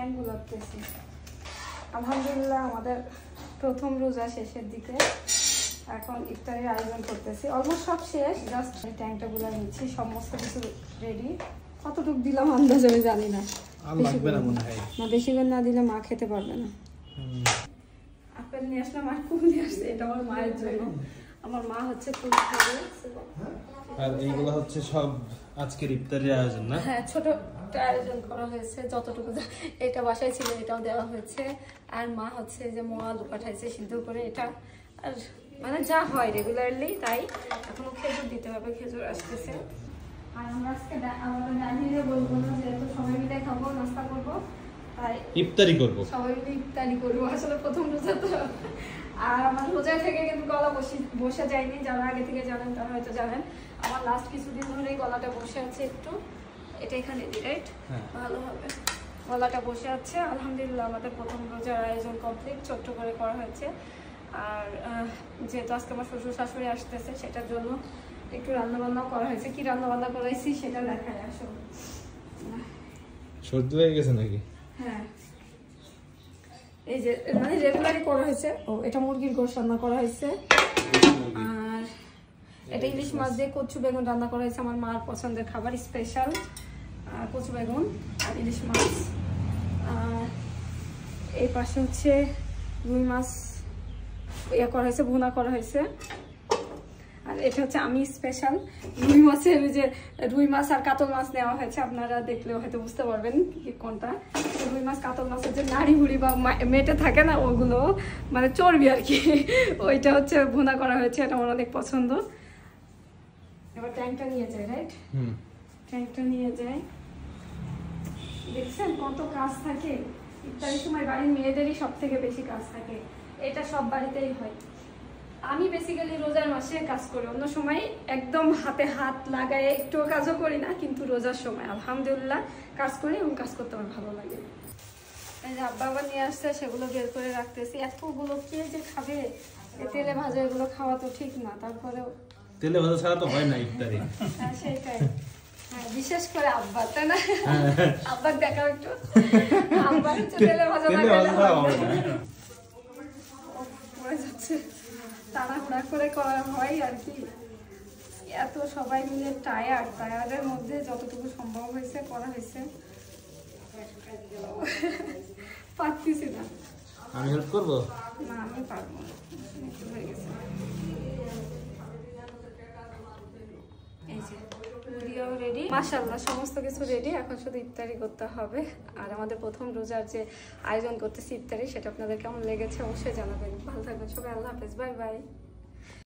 Tank গুলাতেছি। আলহামদুলিল্লাহ আমাদের প্রথম রোজা শেষের দিকে, এখন ইফতারের আয়োজন করতেছি। অলমোস্ট সব শেষ, জাস্ট ট্যাঙ্কটা গুলা নিচ্ছি, সমস্ত কিছু রেডি। কতটুকু দিলাম আন্দাজ আমি জানি না, বেশি করে না দিলে মা খেতে পারবে না। আপেল নিয়ে আসলাম আর কুল নিয়ে আসছে, এটা আমার মায়ের জন্য। আমার মা হচ্ছে কুল খাবে। আর এইগুলো হচ্ছে সব আজকের ইফতারের আয়োজন না? হ্যাঁ, ছোট আয়োজন করা হয়েছে যতটুকু। এটা বাসায় ছিল, এটাও দেওয়া হয়েছে। আর মা হচ্ছে যে মোয়া আলু পাঠাইছে সিদ্ধ করে, এটা আর মানে যা হয় রেগুলারলি তাই। এখনো খেজুর দিতে হবে, খেজুর আসতেছে। আর আমরা আজকে আমাদের ডাইনিংয়ে বলবো না, যেহেতু সবাই মিলে খাবো, নাস্তা করবো, তাই ইফতারি করবো, সবাই মিলে ইফতারি করবো। আসলে প্রথম রোজা তো, আর আমার রোজা থেকে কিন্তু গলা বসে যায়নি। যারা আগে থেকে জানেন তারা হয়তো জানেন, আমার লাস্ট কিছুদিন ধরেই গলাটা বসে আছে একটু। এটা এখানে দি, রাইট? ভালো হবে। গলাটা বসে আছে। আলহামদুলিল্লাহ আমাদের প্রথম রোজার আয়োজন কমপ্লিট, ছোট্ট করে করা হয়েছে। আর যেহেতু আজকে আমার শ্বশুর শাশুড়ি আসতেছে, সেটার জন্য একটু রান্নাবান্নাও করা হয়েছে। কি রান্নাবান্না করাইছি সেটা দেখায় আসো। সর্দি হয়ে গেছে নাকি? হ্যাঁ, এই যে মানে রেগুলারই করা হয়েছে। ও, এটা মুরগির গোশত রান্না করা হয়েছে। আর এটা ইলিশ মাছ দিয়ে কচু বেগুন রান্না করা হয়েছে, আমার মার পছন্দের খাবার, স্পেশাল কচু বেগুন আর ইলিশ মাছ। আর এই পাশে হচ্ছে রুই মাছ ইয়ে করা হয়েছে, ভুনা করা হয়েছে। আর এটা হচ্ছে আমি স্পেশাল রুই মাছের, যে রুই মাছ আর কাতল মাছ নেওয়া হয়েছে, আপনারা দেখলেও হয়তো বুঝতে পারবেন কোনটা। রুই মাছ কাতল মাছের যে নাড়ি হুড়ি বা মেটে থাকে না, ওগুলো মানে চর্বি আর কি, ওইটা হচ্ছে ভুনা করা হয়েছে। এটা আমার অনেক পছন্দ। এবার ট্যাঙ্কটা নিয়ে যায়, রাইট? ট্যাঙ্কটা নিয়ে যায়। দেখছেন কত কাজ থাকে ইফতারির সময়, বাড়ির মেয়েদেরই সব থেকে বেশি কাজ থাকে। এটা সব বাড়িতেই হয়। আমি বেসিক্যালি রোজার মাসে কাজ করি, অন্য সময় একদম হাতে হাত লাগায় একটুও কাজও করি না, কিন্তু রোজার সময় আলহামদুলিল্লাহ কাজ করি এবং কাজ করতে আমার ভালো লাগে। এই যে আব্বা আবার নিয়ে আসছে, সেগুলো বের করে রাখতেছি। এতগুলো কে যে খাবে? তেলে ভাজা এগুলো খাওয়া তো ঠিক না, তারপরেও তেলে ভাজা ছাড়া তো হয় না ইফতারি। হ্যাঁ, সেটাই। হ্যাঁ, বিশেষ করে আব্বা, তাই না? আব্বার দেখাও একটু, আব্বার হচ্ছে তেলে ভাজা না খেলে হবে না। পড়ে যাচ্ছে, তাড়াহুড়া করে করা হয় আর কি। এত সবাই মিলে টায়ার্ডের মধ্যে যতটুকু সম্ভব হয়েছে করা হয়েছে। পারতেছি না। আমি হেল্প করবো? না, আমি পারবো না, হয়ে গেছে। এই যে পুরিও রেডি, মাশাআল্লাহ সমস্ত কিছু রেডি। এখন শুধু ইফতারি করতে হবে। আর আমাদের প্রথম রোজার যে আয়োজন করতেছি ইফতারি, সেটা আপনাদের কেমন লেগেছে অবশ্যই জানাবেন। ভালো থাকবেন সবাই, আল্লাহ হাফেজ, বাই বাই।